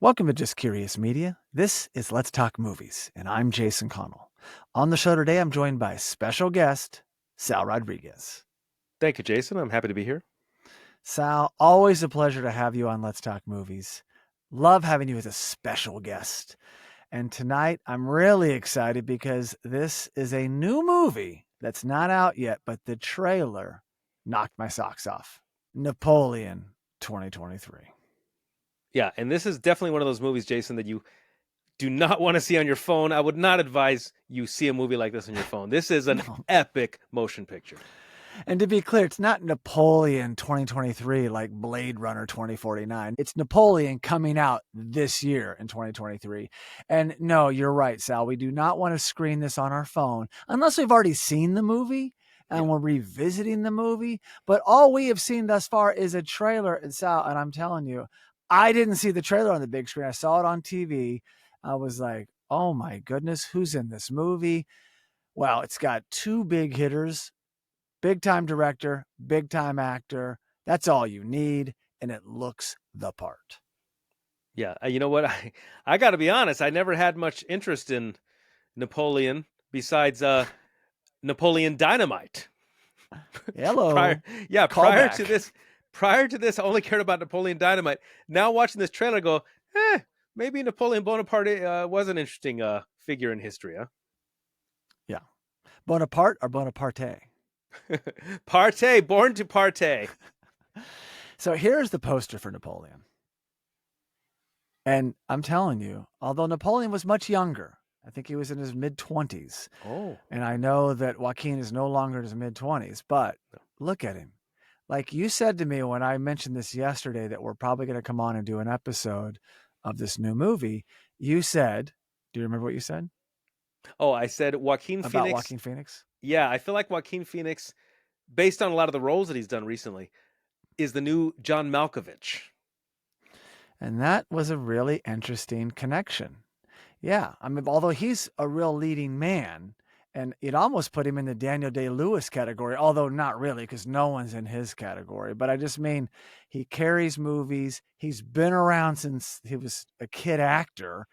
Welcome to Just Curious Media. This is Let's Talk Movies, and I'm Jason Connell. On the show today, I'm joined by special guest, Sal Rodriguez. Thank you, Jason. I'm happy to be here. Sal, always a pleasure to have you on Let's Talk Movies. Love having you as a special guest. And tonight, I'm really excited because this is a new movie that's not out yet, but the trailer knocked my socks off. Napoleon 2023. Yeah, and this is definitely one of those movies, Jason, that you do not want to see on your phone. I would not advise you see a movie like this on your phone. This is an epic motion picture. And to be clear, it's not Napoleon 2023 like Blade Runner 2049. It's Napoleon coming out this year in 2023. And no, you're right, Sal. We do not want to screen this on our phone unless we've already seen the movie and we're revisiting the movie. But all we have seen thus far is a trailer. And Sal, and I'm telling you, I didn't see the trailer on the big screen. I saw it on TV. I was like, oh my goodness, who's in this movie? Well, it's got two big hitters. Big time director, big time actor. That's all you need. And it looks the part. Yeah. You know what? I got to be honest. I never had much interest in Napoleon besides Napoleon Dynamite. Hello. Prior to this, I only cared about Napoleon Dynamite. Now watching this trailer, I go, maybe Napoleon Bonaparte was an interesting figure in history, huh? Yeah. Bonaparte or Bonaparte? Partay, born to partay. So here's the poster for Napoleon. And I'm telling you, although Napoleon was much younger, I think he was in his mid-20s. Oh. And I know that Joaquin is no longer in his mid-20s, but look at him. Like you said to me when I mentioned this yesterday that we're probably going to come on and do an episode of this new movie, you said, do you remember what you said? Oh, I said Joaquin About Phoenix. Joaquin Phoenix? Yeah, I feel like Joaquin Phoenix, based on a lot of the roles that he's done recently, is the new John Malkovich. And that was a really interesting connection. Yeah, I mean, although he's a real leading man, and it almost put him in the Daniel Day-Lewis category, although not really, because no one's in his category. But I just mean he carries movies. He's been around since he was a kid actor,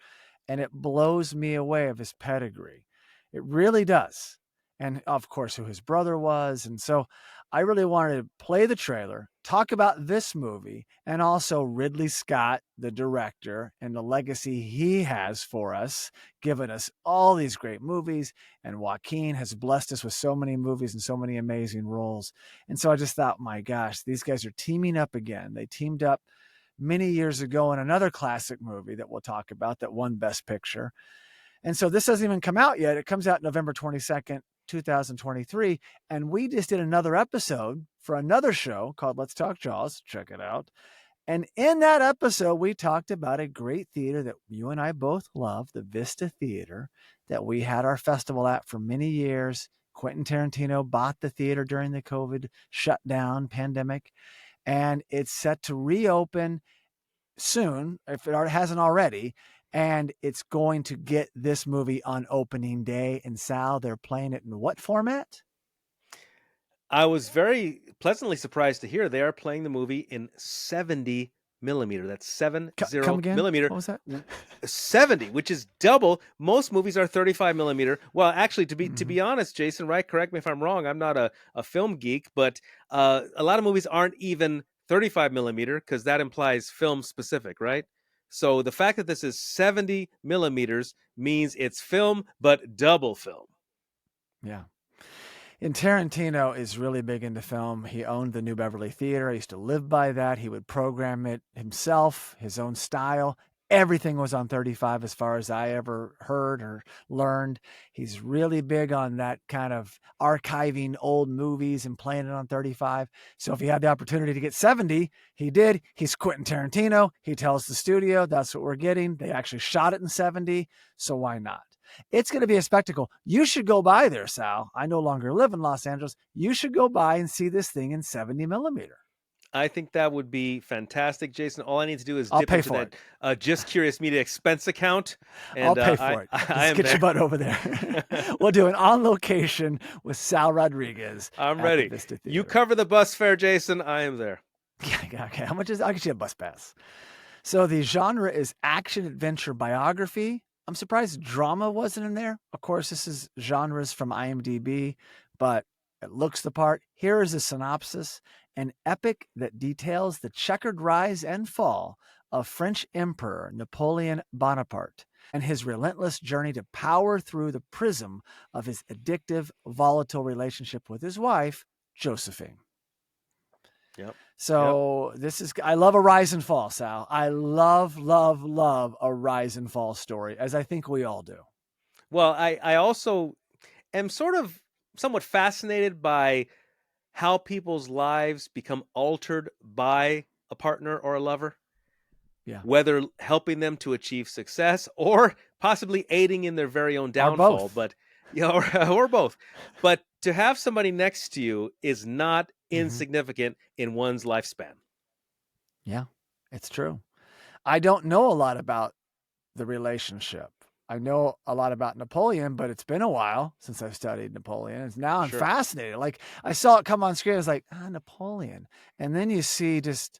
and it blows me away of his pedigree. It really does. And of course, who his brother was. And so I really wanted to play the trailer, talk about this movie, and also Ridley Scott, the director, and the legacy he has for us, giving us all these great movies. And Joaquin has blessed us with so many movies and so many amazing roles. And so I just thought, my gosh, these guys are teaming up again. They teamed up many years ago in another classic movie that we'll talk about that won Best Picture. And so this doesn't even come out yet. It comes out November 22nd, 2023. And we just did another episode for another show called Let's Talk Jaws. Check it out. And in that episode, we talked about a great theater that you and I both love, the Vista Theater, that we had our festival at for many years. Quentin Tarantino bought the theater during the COVID shutdown pandemic. And it's set to reopen soon, if it hasn't already. And it's going to get this movie on opening day. And Sal, they're playing it in what format? I was very pleasantly surprised to hear they are playing the movie in 70 millimeter. That's 70 millimeter. What was that? 70, which is double. Most movies are 35 millimeter. Well, actually, to be honest, Jason, right? Correct me if I'm wrong. I'm not a film geek, but a lot of movies aren't even 35 millimeter because that implies film specific, right? So the fact that this is 70 millimeters means it's film, but double film. Yeah. And Tarantino is really big into film. He owned the New Beverly Theater. I used to live by that. He would program it himself, his own style. Everything was on 35 as far as I ever heard or learned. He's really big on that kind of archiving old movies and playing it on 35. So if he had the opportunity to get 70, he did. He's Quentin Tarantino. He tells the studio that's what we're getting. They actually shot it in 70. So why not? It's going to be a spectacle. You should go by there, Sal. I no longer live in Los Angeles. You should go by and see this thing in 70 millimeter. I think that would be fantastic, Jason. All I need to do is dip into that Just Curious Media expense account. And, I'll pay for it. Let's get your butt over there. We'll do an on location with Sal Rodriguez. I'm ready. You cover the bus fare, Jason. I am there. Yeah, okay. How much is? I'll get you a bus pass. So the genre is action adventure biography. I'm surprised drama wasn't in there. Of course, this is genres from IMDb, but it looks the part. Here is a synopsis: an epic that details the checkered rise and fall of French Emperor Napoleon Bonaparte and his relentless journey to power through the prism of his addictive, volatile relationship with his wife, Josephine. Yep. So this is, I love a rise and fall, Sal. I love, love, love a rise and fall story, as I think we all do. Well, I also am sort of somewhat fascinated by how people's lives become altered by a partner or a lover. Yeah. Whether helping them to achieve success or possibly aiding in their very own downfall, but or both. But to have somebody next to you is not insignificant in one's lifespan. Yeah, it's true. I don't know a lot about the relationship. I know a lot about Napoleon, but it's been a while since I've studied Napoleon. And now I'm fascinated. Like, I saw it come on screen. I was like, Napoleon. And then you see just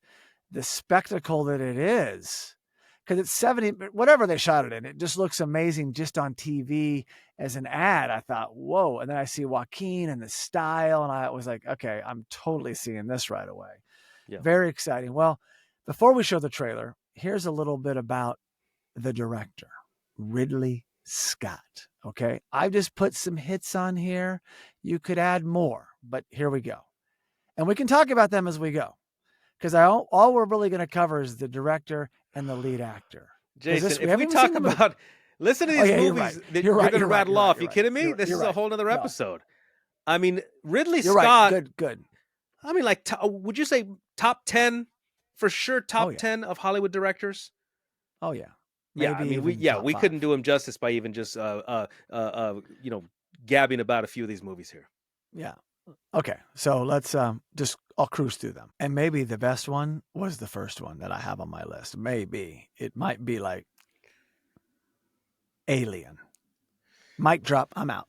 the spectacle that it is. Because it's 70, whatever they shot it in, it just looks amazing just on TV as an ad. I thought, whoa. And then I see Joaquin and the style. And I was like, okay, I'm totally seeing this right away. Yeah. Very exciting. Well, before we show the trailer, here's a little bit about the director, Ridley Scott. Okay. I've just put some hits on here. You could add more, but here we go. And we can talk about them as we go. Because all we're really going to cover is the director and the lead actor. Jason, if we talk about, listen to these movies that you're going to rattle off. You kidding me? This is a whole other episode. I mean, Ridley Scott. Good. I mean, like, would you say top 10 for sure? Top 10 of Hollywood directors? Oh yeah. Yeah, I mean, we couldn't do him justice by even just gabbing about a few of these movies here. Yeah. Okay, so let's I'll cruise through them. And maybe the best one was the first one that I have on my list. Maybe it might be like Alien. Mic drop, I'm out.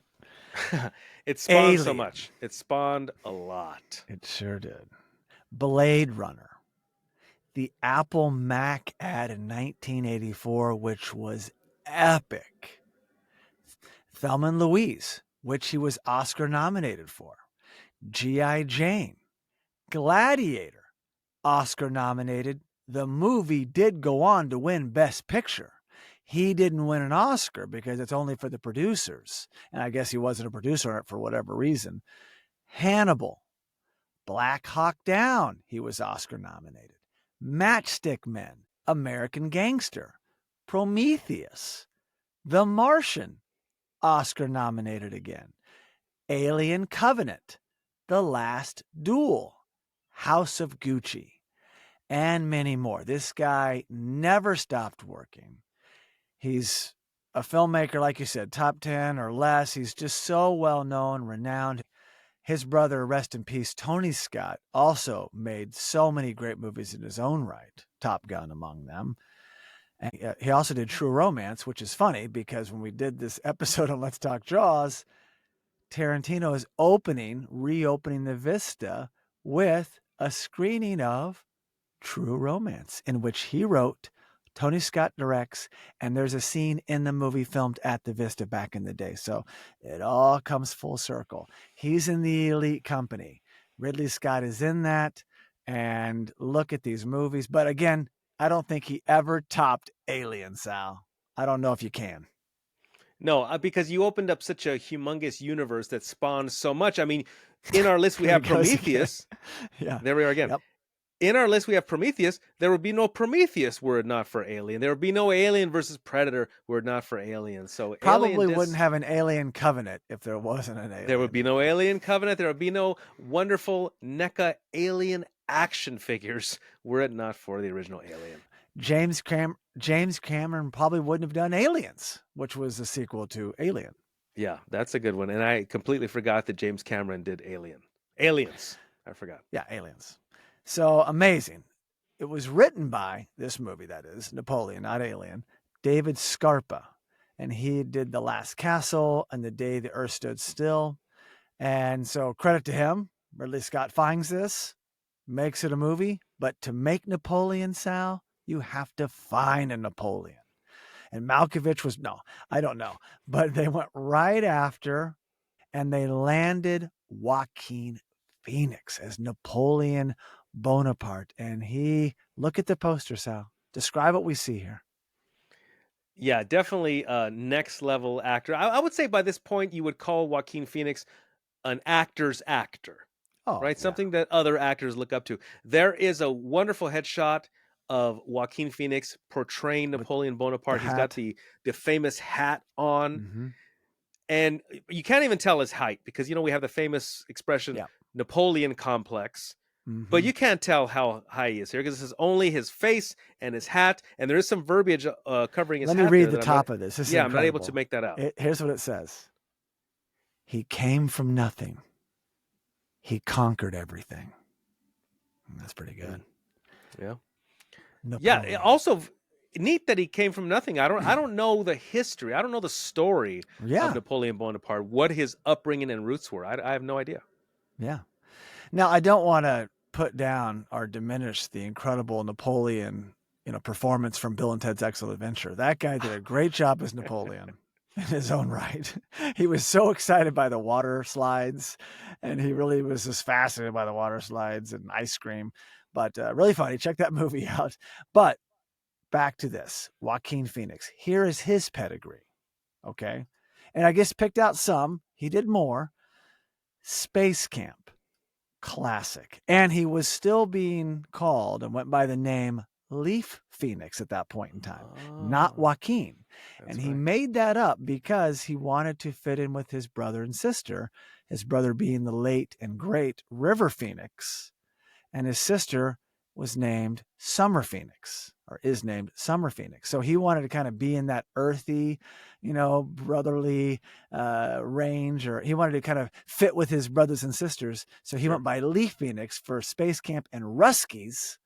It spawned so much. It spawned a lot. It sure did. Blade Runner. The Apple Mac ad in 1984, which was epic. Thelma and Louise, which he was Oscar nominated for. G.I. Jane, Gladiator, Oscar nominated. The movie did go on to win Best Picture. He didn't win an Oscar because it's only for the producers. And I guess he wasn't a producer on it for whatever reason. Hannibal, Black Hawk Down, he was Oscar nominated. Matchstick Men, American Gangster, Prometheus, The Martian, Oscar nominated again. Alien Covenant, The Last Duel, House of Gucci, and many more. This guy never stopped working. He's a filmmaker, like you said, top 10 or less. He's just so well known, renowned. His brother, rest in peace, Tony Scott, also made so many great movies in his own right, Top Gun among them. And he also did True Romance, which is funny because when we did this episode on Let's Talk Jaws, Tarantino is reopening the Vista with a screening of True Romance, in which he wrote, Tony Scott directs, and there's a scene in the movie filmed at the Vista back in the day. So it all comes full circle. He's in the elite company. Ridley Scott is in that. And look at these movies. But again, I don't think he ever topped Alien, Sal. I don't know if you can. No, because you opened up such a humongous universe that spawned so much. I mean, in our list, we have Prometheus. Yeah. There we are again. Yep. In our list, we have Prometheus. There would be no Prometheus were it not for Alien. There would be no Alien versus Predator were it not for Alien. So probably wouldn't have an Alien Covenant if there wasn't an Alien. There would be no Alien Covenant. There would be no wonderful NECA Alien action figures were it not for the original Alien. James Cameron probably wouldn't have done Aliens, which was a sequel to Alien. Yeah, that's a good one. And I completely forgot that James Cameron did Aliens. I forgot. Yeah, Aliens. So amazing. It was written by, this movie that is, Napoleon, not Alien, David Scarpa. And he did The Last Castle and The Day the Earth Stood Still. And so credit to him. Ridley Scott finds this, makes it a movie. But to make Napoleon, Sal, You have to find a Napoleon. And Malkovich was, no, I don't know. But they went right after and they landed Joaquin Phoenix as Napoleon Bonaparte. And look at the poster, Sal. Describe what we see here. Yeah, definitely a next level actor. I would say by this point you would call Joaquin Phoenix an actor's actor, Oh, right? yeah. Something that other actors look up to. There is a wonderful headshot of Joaquin Phoenix portraying With Napoleon the Bonaparte. He's got hat. the famous hat on, Mm-hmm. and you can't even tell his height because we have the famous expression Yeah. Napoleon complex. But Mm-hmm. you can't tell how high he is here because this is only his face and his hat, and there is some verbiage covering his Let me hat read there the that I'm not. top of this. This is Yeah, I'm not able to incredible. make that out. Here's what it says. He came from nothing. He conquered everything. That's pretty good. Yeah. Napoleon. Yeah. Also neat that he came from nothing. I don't know the history. I don't know the story of Yeah. Napoleon Bonaparte. What his upbringing and roots were. I have no idea. Yeah. Now, I don't want to put down or diminish the incredible Napoleon, performance from Bill and Ted's Excellent Adventure. That guy did a great job as Napoleon in his own right. He was so excited by the water slides, and he really was just fascinated by the water slides and ice cream. But really funny. Check that movie out. But back to this, Joaquin Phoenix. Here is his pedigree. Okay. And I guess picked out some. He did more. Space Camp. Classic. And he was still being called and went by the name Leaf Phoenix at that point in time, not Oh, Joaquin. that's And he right. made that up because he wanted to fit in with his brother and sister, his brother being the late and great River Phoenix, and his sister was named Summer Phoenix, or is named Summer Phoenix. So he wanted to kind of be in that earthy, brotherly range, or he wanted to kind of fit with his brothers and sisters. So he Sure. went by Leaf Phoenix for Space Camp and Ruskies.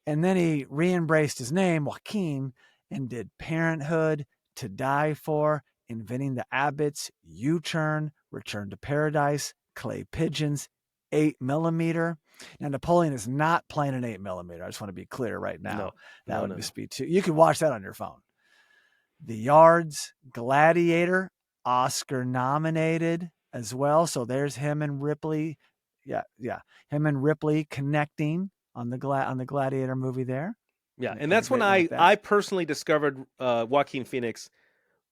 And then he re-embraced his name, Joaquin, and did Parenthood, To Die For, Inventing the Abbotts, U-Turn, Return to Paradise, Clay Pigeons, 8mm. Now, Napoleon is not playing an 8mm. I just want to be clear right now. That would just be too. You can watch that on your phone. The Yards, Gladiator, Oscar nominated as well. So there's him and Ripley. Yeah. Him and Ripley connecting on the Gladiator movie there. Yeah, and Had a that's when great one with that. I personally discovered Joaquin Phoenix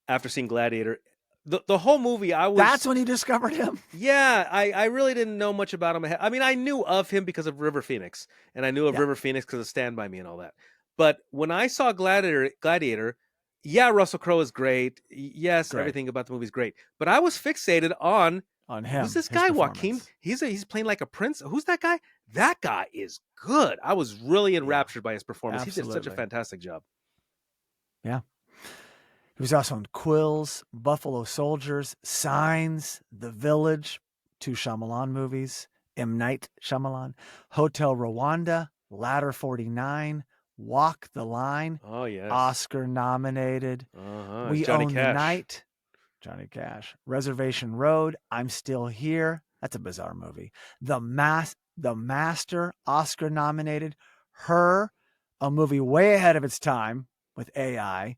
after seeing Gladiator. The whole movie, That's when you discovered him. Yeah, I really didn't know much about him. I mean, I knew of him because of River Phoenix, and I knew of River Phoenix because of Stand By Me and all that. But when I saw Gladiator, yeah, Russell Crowe is great. Yes, Great. everything about the movie is great. But I was fixated on him. Who's this guy, Joaquin? He's playing like a prince. Who's that guy? That guy is good. I was really enraptured by his performance. Absolutely. He did such a fantastic job. Yeah. He was also in Quills, Buffalo Soldiers, Signs, The Village, 2 Shyamalan movies, M. Night Shyamalan, Hotel Rwanda, Ladder 49, Walk the Line. Oh, yes. Oscar nominated. We Johnny Own Cash. the Night. Johnny Cash. Reservation Road, I'm Still Here. That's a bizarre movie. The Master, Oscar nominated. Her, a movie way ahead of its time with AI.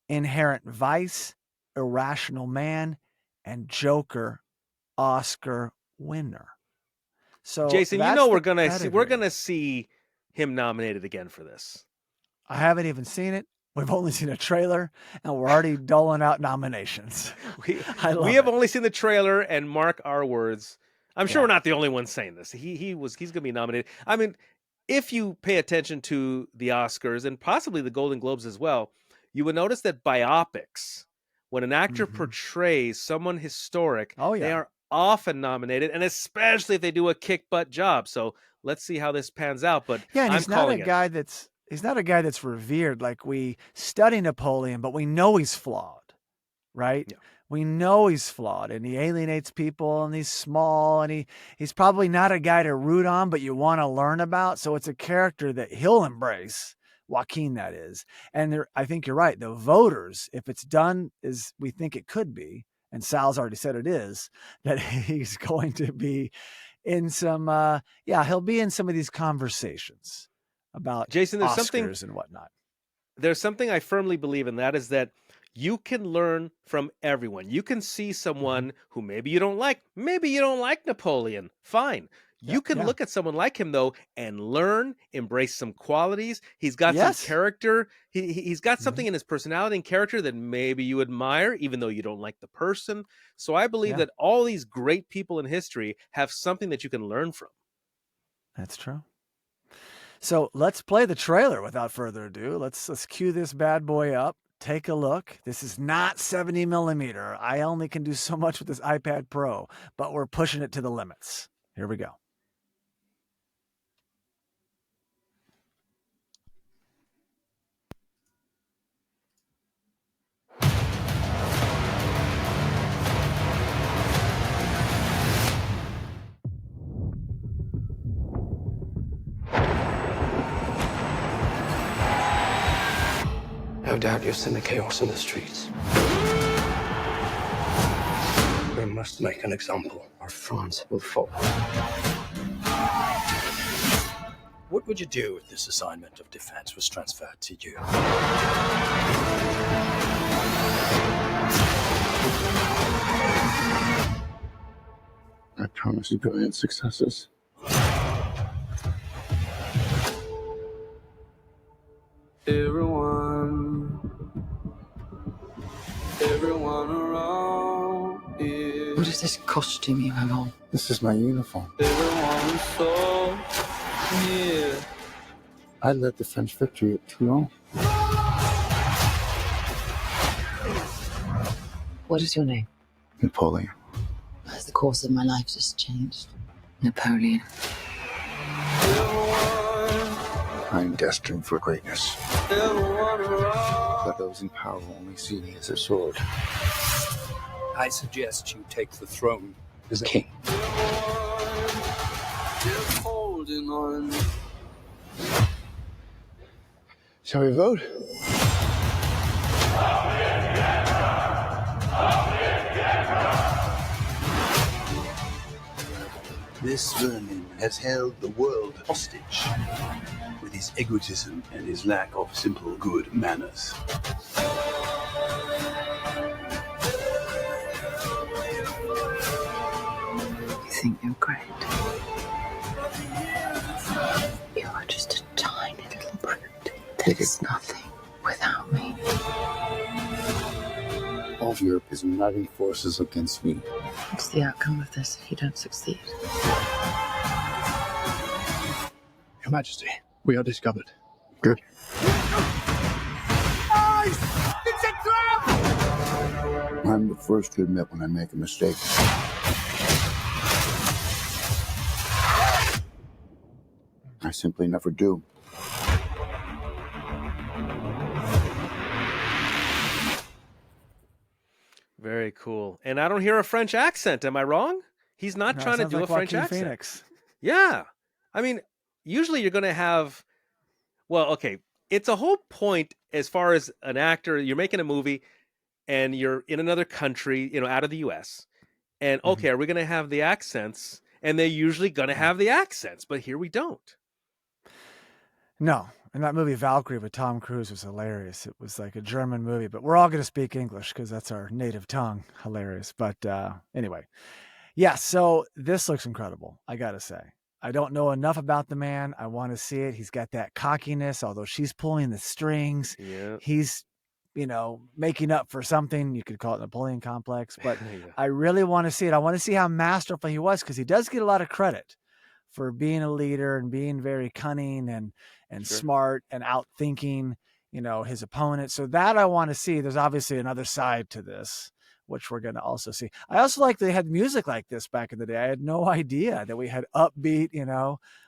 Inherent Vice, Irrational Man, and Joker, Oscar winner. So Jason, we're gonna see him nominated again for this. I haven't even seen it. We've only seen a trailer, and we're already doling out nominations. We have only seen the trailer, and mark our words. I'm sure we're not the only ones saying this. He's gonna be nominated. I mean, if you pay attention to the Oscars and possibly the Golden Globes as well, you would notice that biopics, when an actor portrays someone historic, they are often nominated, and especially if they do a kick butt job. So let's see how this pans out. But and he's not a guy that's revered. Like, we study Napoleon, but we know he's flawed, right? Yeah. We know he's flawed, and he alienates people, and he's small, and he's probably not a guy to root on, but you want to learn about. So it's a character that he'll embrace. Joaquin, that is. And I think you're right. The voters, if it's done as we think it could be, and Sal's already said it is, that he's going to be in some, he'll be in some of these conversations about Jason, Oscars and whatnot. there's something I firmly believe in, that is that you can learn from everyone. You can see someone who maybe you don't like. Maybe you don't like Napoleon. Fine. You can look at someone like him, though, and learn, embrace some qualities. He's got some character. He's got something in his personality and character that maybe you admire, even though you don't like the person. So I believe that all these great people in history have something that you can learn from. That's true. So let's play the trailer without further ado. Let's cue this bad boy up. Take a look. This is not 70 millimeter. I only can do so much with this iPad Pro, but we're pushing it to the limits. Here we go. No doubt you've seen the chaos in the streets. We must make an example, or France will fall. What would you do if this assignment of defense was transferred to you? I promise you brilliant successes. Everyone around here. What is this costume you have on? This is my uniform. Everyone is so near. I led the French victory at Toulon. What is your name? Napoleon. As the course of my life just changed. Napoleon. I am destined for greatness. But those in power will only see me as a sword. I suggest you take the throne As a king. holding on. Shall we vote? This vermin has held the world hostage with his egotism and his lack of simple good manners. You think you're great. You are just a tiny little brute. There's nothing without me. All of Europe is uniting forces against me. What's the outcome of this if you don't succeed? Your Majesty, we are discovered. Good. I'm the first to admit when I make a mistake. I simply never do. Very cool. And I don't hear a French accent. Am I wrong? He's not trying to do a French Joaquin accent. Phoenix. Yeah. I mean, usually you're going to have, well, okay, it's a whole point as far as an actor, you're making a movie and you're in another country, out of the US. And okay, are we going to have the accents? And they're usually going to have the accents, but here we don't. No. And that movie Valkyrie with Tom Cruise was hilarious. It was like a German movie, but we're all going to speak English because that's our native tongue. Hilarious. But anyway, yeah, so this looks incredible, I got to say. I don't know enough about the man. I want to see it. He's got that cockiness, although she's pulling the strings. Yeah. He's, making up for something. You could call it Napoleon complex, but Yeah. I really want to see it. I want to see how masterful he was because he does get a lot of credit for being a leader and being very cunning and Sure. smart and outthinking, his opponent. So that I want to see. There's obviously another side to this, which we're going to also see. I also like they had music like this back in the day. I had no idea that we had upbeat,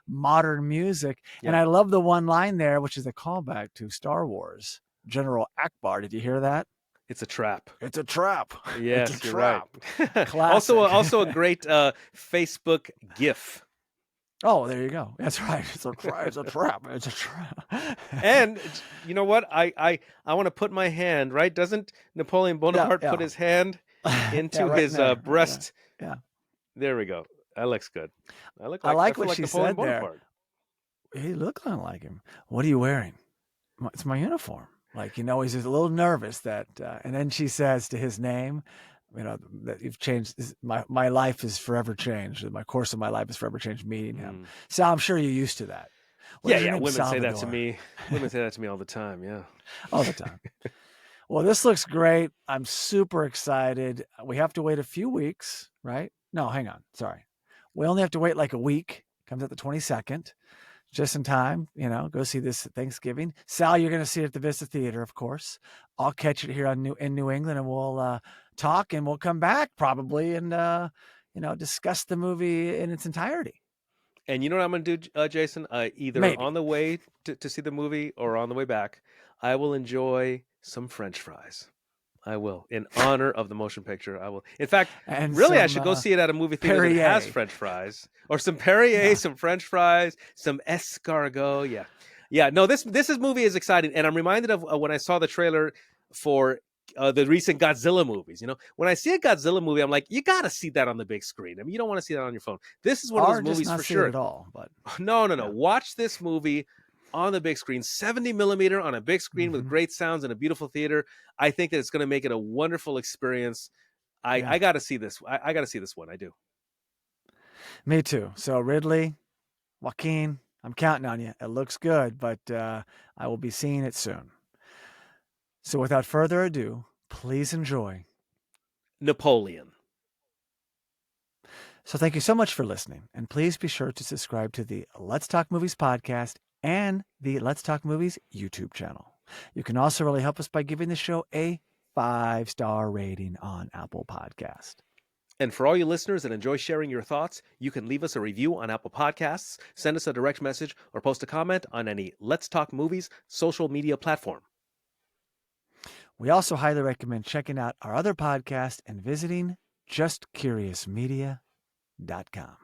modern music. Yeah. And I love the one line there, which is a callback to Star Wars. General Akbar. Did you hear that? It's a trap. It's a trap. Yes, It's a you're trap. right. Classic. also a great Facebook GIF. Oh, there you go. That's right. It's a trap. It's a trap. It's a trap. And you know what? I want to put my hand, right? Doesn't Napoleon Bonaparte Yeah. put his hand into right his there. breast? Yeah. There we go. That looks good. I like feel what she Napoleon said there. Bonaparte. he looked kind of like him. What are you wearing? It's my uniform. Like, you know, he's just a little nervous that, and then she says to his name, you know, that you've changed. My life is forever changed. My course of my life is forever changed meeting him. So I'm sure you're used to that. What is your name? Women say that to Salvador. me. Women say that to me all the time. Yeah. All the time. Well, this looks great. I'm super excited. We have to wait a few weeks, right? No, hang on. Sorry. We only have to wait like a week. Comes out the 22nd. Just in time, you know, go see this Thanksgiving. Sal, you're going to see it at the Vista Theater, of course. I'll catch it here in New England, and we'll talk, and we'll come back probably and, you know, discuss the movie in its entirety. And you know what I'm going to do, Jason? Either Maybe. on the way to see the movie or on the way back, I will enjoy some French fries. I will, in honor of the motion picture. I will. In fact, And really, I some, should go see it at a movie theater Perrier. that has French fries, or some Perrier, Yeah. some French fries, some escargot. Yeah. No, this movie is exciting, and I'm reminded of when I saw the trailer for the recent Godzilla movies. You know, when I see a Godzilla movie, I'm like, you got to see that on the big screen. I mean, you don't want to see that on your phone. This is one of those movies not for see sure. it at all, but No. Watch this movie on the big screen, 70 millimeter on a big screen with great sounds and a beautiful theater. I think that it's going to make it a wonderful experience. I got to see this. I got to see this one. I do. Me too. So Ridley, Joaquin, I'm counting on you. It looks good, but I will be seeing it soon. So without further ado, please enjoy Napoleon. So thank you so much for listening, and please be sure to subscribe to the Let's Talk Movies podcast and the Let's Talk Movies YouTube channel. You can also really help us by giving the show a 5-star rating on Apple Podcast. And for all you listeners that enjoy sharing your thoughts, you can leave us a review on Apple Podcasts, send us a direct message, or post a comment on any Let's Talk Movies social media platform. We also highly recommend checking out our other podcast and visiting justcuriousmedia.com.